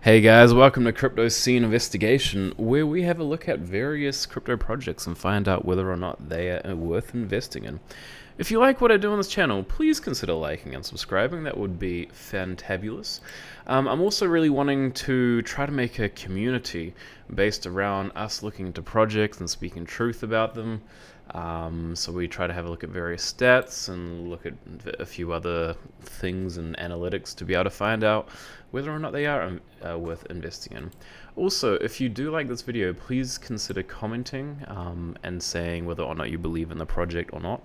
Hey guys, welcome to Crypto Scene Investigation, where we have a look at various crypto projects and find out whether or not they are worth investing in. If you like what I do on this channel, please consider liking and subscribing. That would be fantabulous. I'm also really wanting to try to make a community based around us looking into projects and speaking truth about them. So we try to have a look at various stats and look at a few other things and analytics to be able to find out whether or not they are worth investing in. Also, if you do like this video, please consider commenting and saying whether or not you believe in the project or not.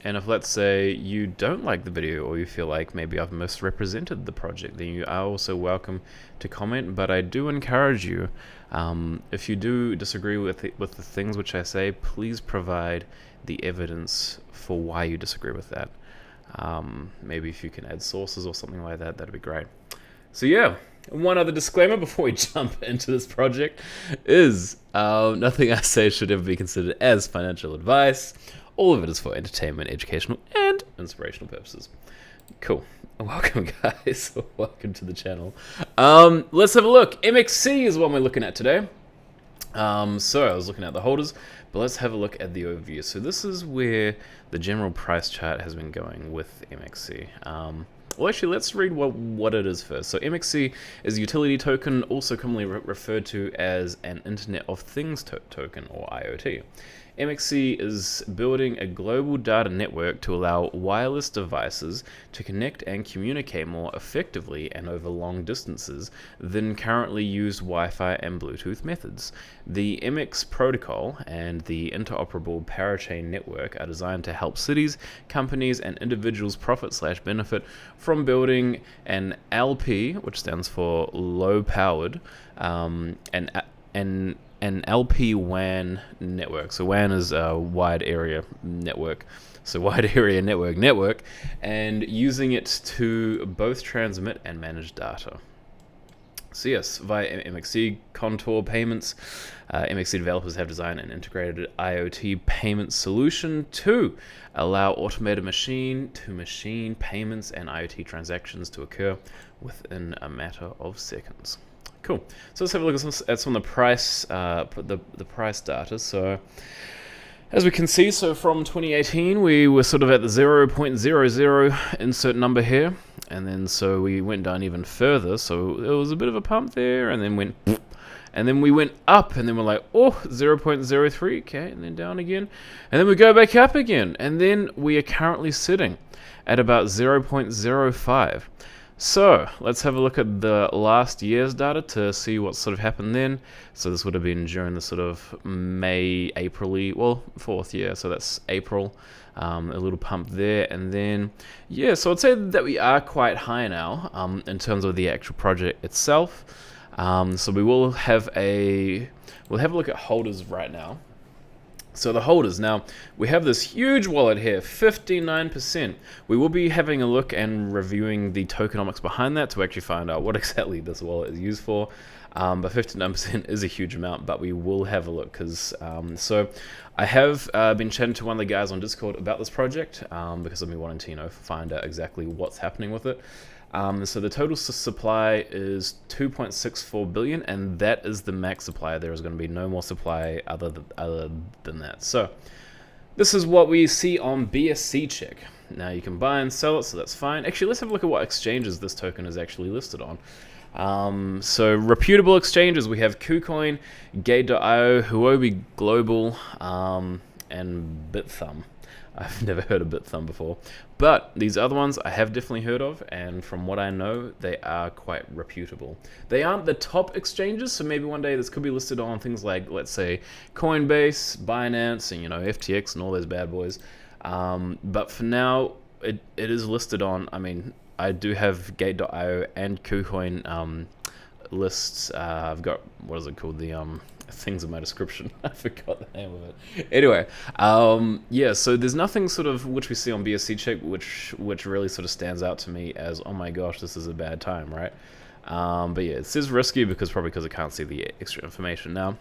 And if, let's say, you don't like the video or you feel like maybe I've misrepresented the project, then you are also welcome to comment. But I do encourage you, if you do disagree with the things which I say, please provide the evidence for why you disagree with that. Maybe if you can add sources or something like that, that'd be great. So yeah, one other disclaimer before we jump into this project is nothing I say should ever be considered as financial advice. All of it is for entertainment, educational, and inspirational purposes. Cool. Welcome, guys. Welcome to the channel. Let's have a look. MXC is what we're looking at today. So I was looking at the holders, but let's have a look at the overview. So this is where the general price chart has been going with MXC. Well, actually, let's read what it is first. So MXC is a utility token, also commonly referred to as an Internet of Things token, or IoT. MXC is building a global data network to allow wireless devices to connect and communicate more effectively and over long distances than currently used Wi-Fi and Bluetooth methods. The MX protocol and the interoperable parachain network are designed to help cities, companies, and individuals profit/benefit from building an LP, which stands for low-powered, an LP WAN network. So WAN is a wide area network. So wide area network, and using it to both transmit and manage data. So yes, via MXC Contour Payments, MXC developers have designed an integrated IoT payment solution to allow automated machine-to-machine payments and IoT transactions to occur within a matter of seconds. Cool. So let's have a look at some of the price, the price data. So as we can see, so from 2018, we were sort of at the 0.00 insert number here, and then so we went down even further. So there was a bit of a pump there, and then we went up, and then we're like, oh, 0.03, okay, and then down again, and then we go back up again, and then we are currently sitting at about 0.05. So let's have a look at the last year's data to see what sort of happened then. So this would have been during the sort of May, April-y, well, fourth year, so that's April, a little pump there, and then, yeah, so I'd say that we are quite high now in terms of the actual project itself. So we'll have a look at holders right now. So the holders, now we have this huge wallet here, 59%. We will be having a look and reviewing the tokenomics behind that to actually find out what exactly this wallet is used for. But 59% is a huge amount, but we will have a look because so I have been chatting to one of the guys on Discord about this project because I've been wanting to find out exactly what's happening with it. So the total supply is 2.64 billion, and that is the max supply. There is going to be no more supply other than that. So this is what we see on BSC check. Now you can buy and sell it, so that's fine. Actually, let's have a look at what exchanges this token is actually listed on. So reputable exchanges, we have KuCoin, Gate.io, Huobi Global, and BitThumb. I've never heard of BitThumb before, but these other ones I have definitely heard of, and from what I know, they are quite reputable. They aren't the top exchanges, so maybe one day this could be listed on things like, let's say, Coinbase, Binance, and FTX and all those bad boys. But for now, it is listed on. I mean, I do have Gate.io and KuCoin lists. I've got, what is it called, the things in my description. I forgot the name of it. Anyway, yeah, so there's nothing sort of which we see on BSC check which really sort of stands out to me as, oh my gosh, this is a bad time, right? But yeah, it says risky probably because I can't see the extra information. Now,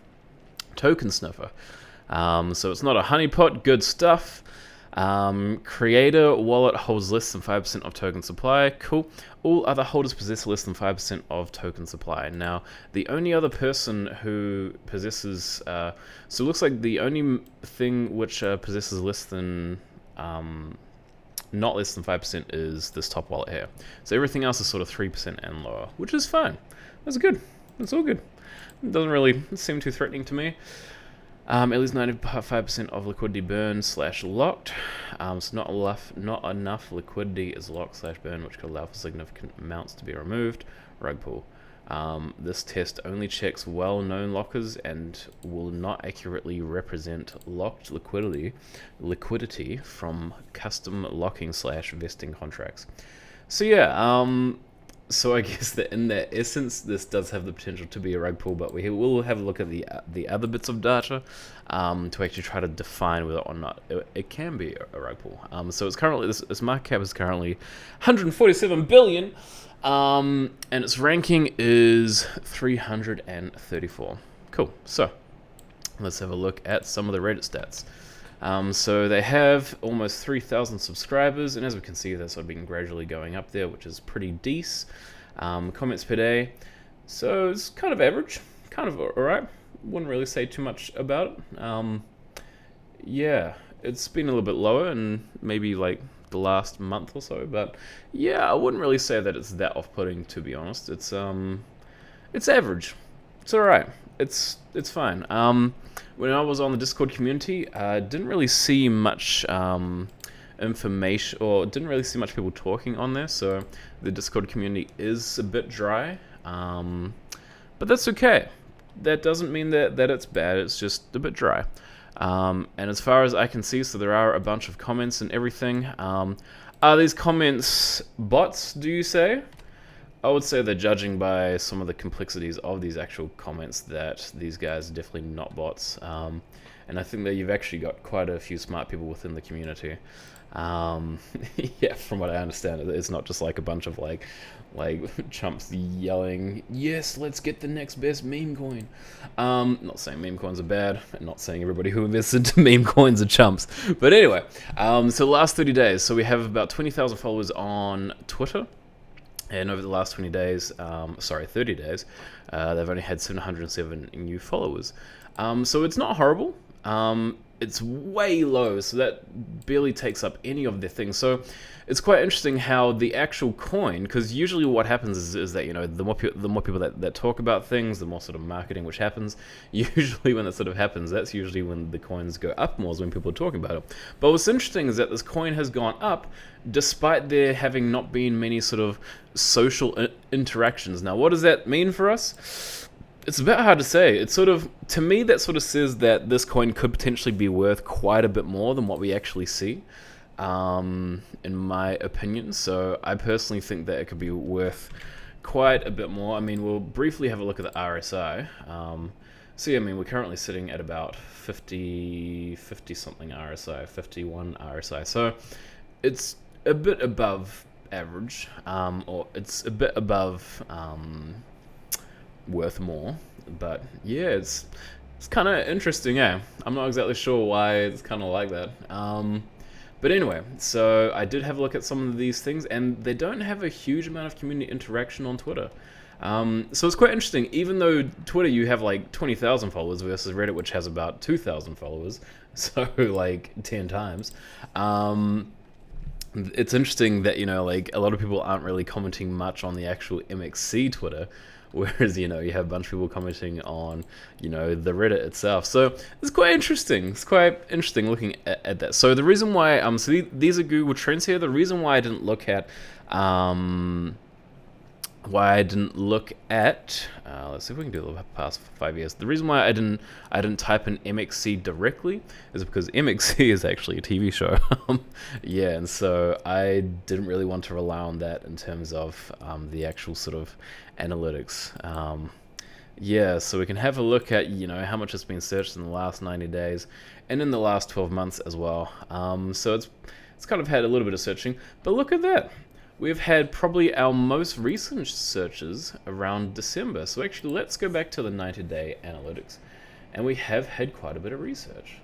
token sniffer. So it's not a honeypot, good stuff. Creator wallet holds less than 5% of token supply. Cool. All other holders possess less than 5% of token supply. Now, the only other person who possesses... so it looks like the only thing which possesses less than... not less than 5% is this top wallet here. So everything else is sort of 3% and lower, which is fine. That's good. That's all good. It doesn't really seem too threatening to me. At least 95% of liquidity burn / locked. So not enough liquidity is locked / burn, which could allow for significant amounts to be removed. Rug pull. This test only checks well-known lockers and will not accurately represent locked liquidity from custom locking / vesting contracts. So yeah, so I guess that in that essence, this does have the potential to be a rug pull, but we will have a look at the other bits of data to actually try to define whether or not it can be a rug pull. So it's currently this market cap is currently 147 billion. And its ranking is 334. Cool. So let's have a look at some of the Reddit stats. So they have almost 3,000 subscribers, and as we can see, they've sort of been gradually going up there, which is pretty decent. Comments per day, so it's kind of average, kind of alright. Wouldn't really say too much about it. Yeah, it's been a little bit lower, and maybe like the last month or so, but yeah, I wouldn't really say that it's that off-putting, to be honest. It's average. It's alright. It's fine. When I was on the Discord community, I didn't really see much information, or didn't really see much people talking on there, so the Discord community is a bit dry, but that's okay. That doesn't mean that it's bad, it's just a bit dry. And as far as I can see, so there are a bunch of comments and everything. Are these comments bots, do you say? I would say they're judging by some of the complexities of these actual comments that these guys are definitely not bots. And I think that you've actually got quite a few smart people within the community. Yeah, from what I understand, it's not just like a bunch of like chumps yelling, yes, let's get the next best meme coin. Not saying meme coins are bad, and not saying everybody who invests into meme coins are chumps. But anyway, so the last 30 days, so we have about 20,000 followers on Twitter. And over the last 30 days, they've only had 707 new followers. So it's not horrible. It's way low, so that barely takes up any of their things. So it's quite interesting how the actual coin, because usually what happens is that, you know, the more people that talk about things, the more sort of marketing which happens. Usually when that sort of happens, that's usually when the coins go up more, is when people are talking about it. But what's interesting is that this coin has gone up despite there having not been many sort of social interactions. Now, what does that mean for us? It's a bit hard to say. It's sort of, to me, that sort of says that this coin could potentially be worth quite a bit more than what we actually see, in my opinion. So I personally think that it could be worth quite a bit more. I mean, we'll briefly have a look at the RSI. So yeah, I mean, we're currently sitting at about 50 something RSI, 51 RSI. So it's a bit above average, or it's a bit above worth more. But yeah, it's kind of interesting, eh? I'm not exactly sure why it's kind of like that. But anyway, so I did have a look at some of these things, and they don't have a huge amount of community interaction on Twitter. So it's quite interesting. Even though Twitter, you have like 20,000 followers versus Reddit, which has about 2,000 followers, so like 10 times. It's interesting that, you know, like a lot of people aren't really commenting much on the actual MXC Twitter, whereas, you know, you have a bunch of people commenting on, you know, the Reddit itself. So it's quite interesting. It's quite interesting looking at that. So the reason why, so these are Google Trends here. The reason why I didn't look at, let's see if we can do the past 5 years. The reason why I didn't type in MXC directly is because MXC is actually a TV show. Yeah, and so I didn't really want to rely on that in terms of the actual sort of analytics. Yeah, so we can have a look at, you know, how much has been searched in the last 90 days and in the last 12 months as well. So it's kind of had a little bit of searching, but look at that. We've had probably our most recent searches around December. So actually, let's go back to the 90-day analytics. And we have had quite a bit of research,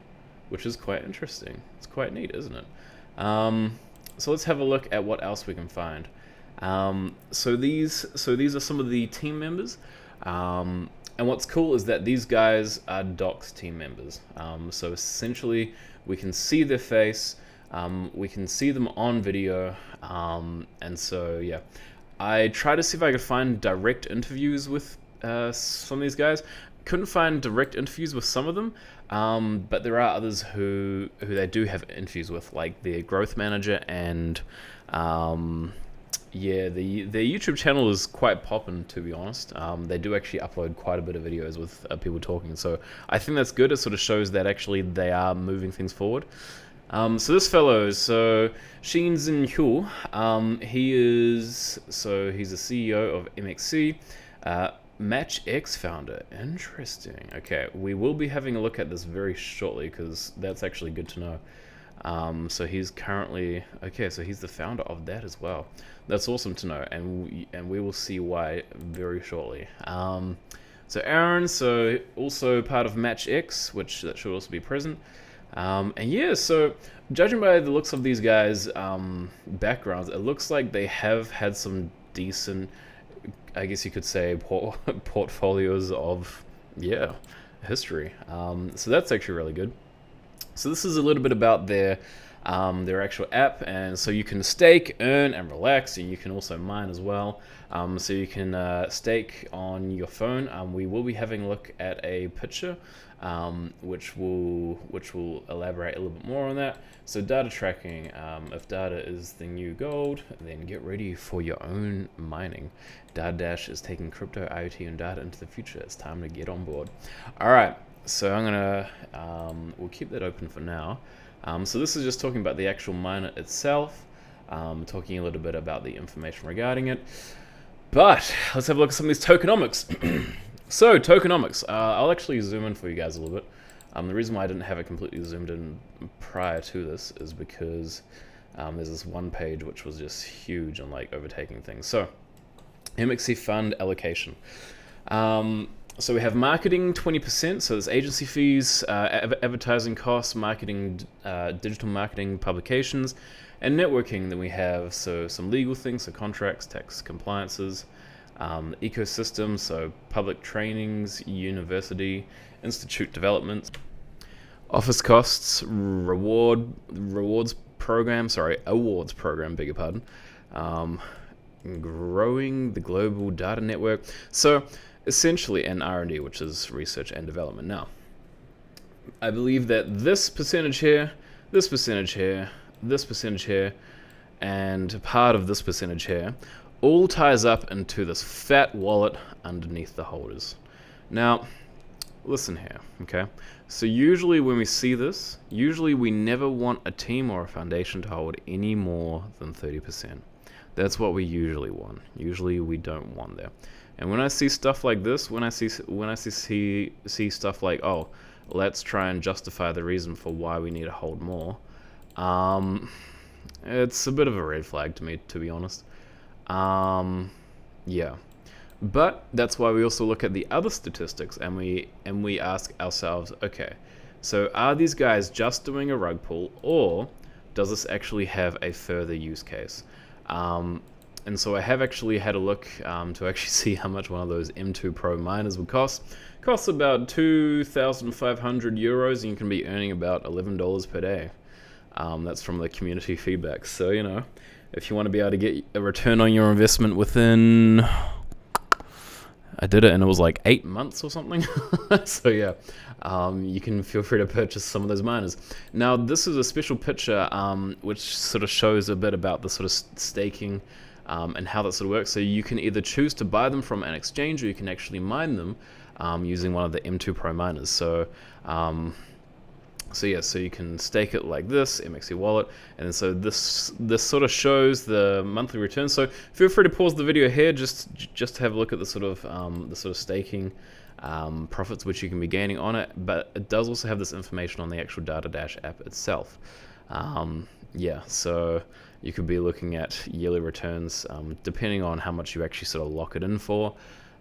which is quite interesting. It's quite neat, isn't it? So let's have a look at what else we can find. So these are some of the team members. And what's cool is that these guys are Doc's team members. So essentially, we can see their face, we can see them on video, and so yeah. I tried to see if I could find direct interviews with some of these guys. Couldn't find direct interviews with some of them, but there are others who they do have interviews with, like their growth manager and yeah, their YouTube channel is quite poppin', to be honest. They do actually upload quite a bit of videos with people talking, so I think that's good. It sort of shows that actually they are moving things forward. So this fellow, so Shin Zin-hyo, he's the CEO of MXC, Match X founder. Interesting. Okay, we will be having a look at this very shortly because that's actually good to know. So he's currently so he's the founder of that as well. That's awesome to know, and we will see why very shortly. So Aaron, so also part of Match X, which that should also be present. And yeah, so judging by the looks of these guys' backgrounds, it looks like they have had some decent, I guess you could say, portfolios of history. So that's actually really good. So this is a little bit about their actual app, and so you can stake, earn, and relax, and you can also mine as well. So you can stake on your phone. We will be having a look at a picture, which will elaborate a little bit more on that. So data tracking. If data is the new gold, then get ready for your own mining. Data Dash is taking crypto, IoT, and data into the future. It's time to get on board. All right. So I'm gonna we'll keep that open for now. So this is just talking about the actual miner itself, talking a little bit about the information regarding it. But let's have a look at some of these tokenomics. So tokenomics, I'll actually zoom in for you guys a little bit. The reason why I didn't have it completely zoomed in prior to this is because there's this one page which was just huge and like overtaking things. So MXC fund allocation. So we have marketing 20%, so there's agency fees, advertising costs, marketing, digital marketing, publications, and networking. Then we have some legal things, so contracts, tax compliances, ecosystem, so public trainings, university, institute development, office costs, awards program, beg your pardon, growing the global data network. So essentially, and R&D, which is research and development. Now, I believe that this percentage here, this percentage here, this percentage here, and part of this percentage here, all ties up into this fat wallet underneath the holders. Now, listen here, okay? So usually when we see this, usually we never want a team or a foundation to hold any more than 30%. That's what we usually want. Usually we don't want that. And when I see stuff like this, when I see stuff like, oh, let's try and justify the reason for why we need to hold more, it's a bit of a red flag to me, to be honest. Yeah, but that's why we also look at the other statistics and we ask ourselves, okay, so are these guys just doing a rug pull, or does this actually have a further use case? And so I have actually had a look to actually see how much one of those M2 Pro miners would cost. Costs about 2,500 euros, and you can be earning about $11 per day. That's from the community feedback. So, you know, if you want to be able to get a return on your investment within, I did it and it was like 8 months or something. So yeah, you can feel free to purchase some of those miners. Now, this is a special picture which sort of shows a bit about the sort of staking and how that sort of works. So you can either choose to buy them from an exchange, or you can actually mine them using one of the M2 Pro miners. So so you can stake it like this, MXC wallet, and so this sort of shows the monthly return. So feel free to pause the video here just to have a look at the sort of staking profits which you can be gaining on it. But it does also have this information on the actual Data Dash app itself. Yeah, so you could be looking at yearly returns depending on how much you actually sort of lock it in for.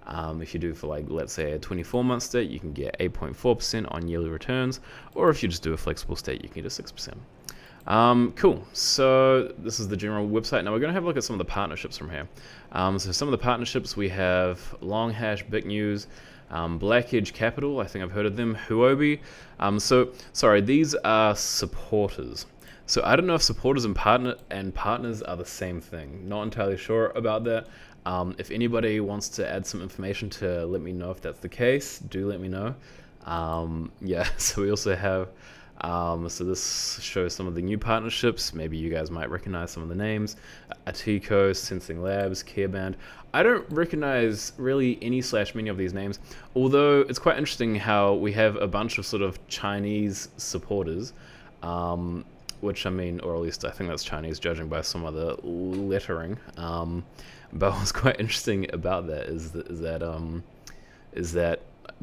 If you do for like, let's say a 24-month state, you can get 8.4% on yearly returns, or if you just do a flexible state, you can get a 6%. Cool. So this is the general website. Now we're going to have a look at some of the partnerships from here. So some of the partnerships we have: Longhash, BitNews, Black Edge Capital. I think I've heard of them. Huobi. These are supporters. So I don't know if supporters and partners are the same thing. Not entirely sure about that. If anybody wants to add some information to let me know if that's the case, do let me know. Yeah. So we also have. So this shows some of the new partnerships. Maybe you guys might recognize some of the names. Atico, Sensing Labs, Careband. I don't recognize really many of these names, although it's quite interesting how we have a bunch of sort of Chinese supporters, which I mean, or at least I think that's Chinese judging by some of the lettering. But what's quite interesting about that is that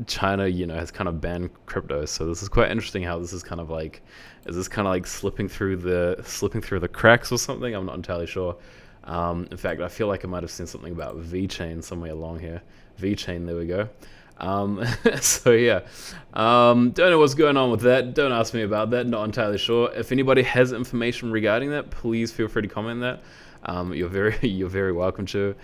China, has kind of banned crypto. So this is quite interesting how this is kind of like, is this kind of like slipping through the cracks or something? I'm not entirely sure. In fact, I feel like I might have seen something about VeChain somewhere along here. VeChain, there we go. So yeah, don't know what's going on with that. Don't ask me about that. Not entirely sure. If anybody has information regarding that, please feel free to comment that. You're very welcome to.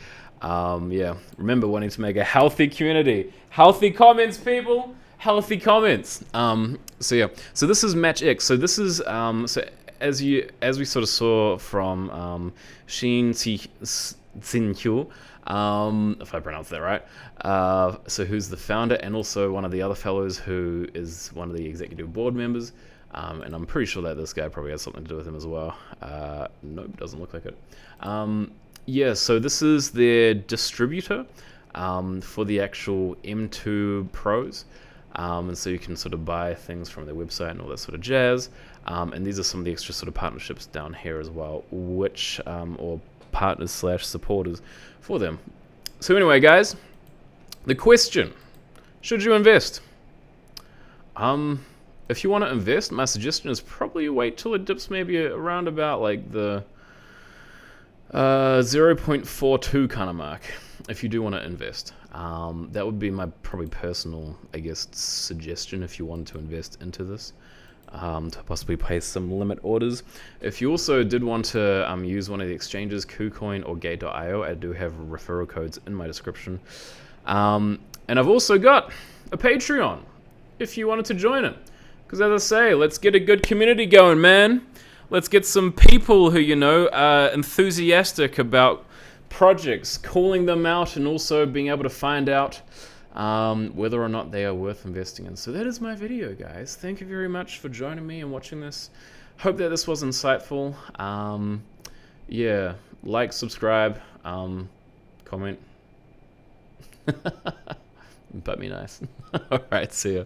Yeah, remember wanting to make a healthy community. Healthy comments, people. Healthy comments. So yeah, so this is Match X. So this is so as we sort of saw from Xin Xinqiu, if I pronounced that right. So who's the founder and also one of the other fellows who is one of the executive board members. And I'm pretty sure that this guy probably has something to do with him as well. Nope, doesn't look like it. Yeah, so this is their distributor for the actual M2 Pros. And so you can sort of buy things from their website and all that sort of jazz. And these are some of the extra sort of partnerships down here as well, which, or partners / supporters for them. So anyway, guys, the question, should you invest? If you want to invest, my suggestion is probably wait till it dips maybe around about like the 0.42 kind of mark if you do want to invest. That would be my probably personal, I guess, suggestion if you wanted to invest into this, to possibly place some limit orders. If you also did want to use one of the exchanges, KuCoin or Gate.io, I do have referral codes in my description. And I've also got a Patreon if you wanted to join it. Because as I say, let's get a good community going, man. Let's get some people who, are enthusiastic about projects, calling them out, and also being able to find out whether or not they are worth investing in. So that is my video, guys. Thank you very much for joining me and watching this. Hope that this was insightful. Yeah, like, subscribe, comment. But be nice. All right, see ya.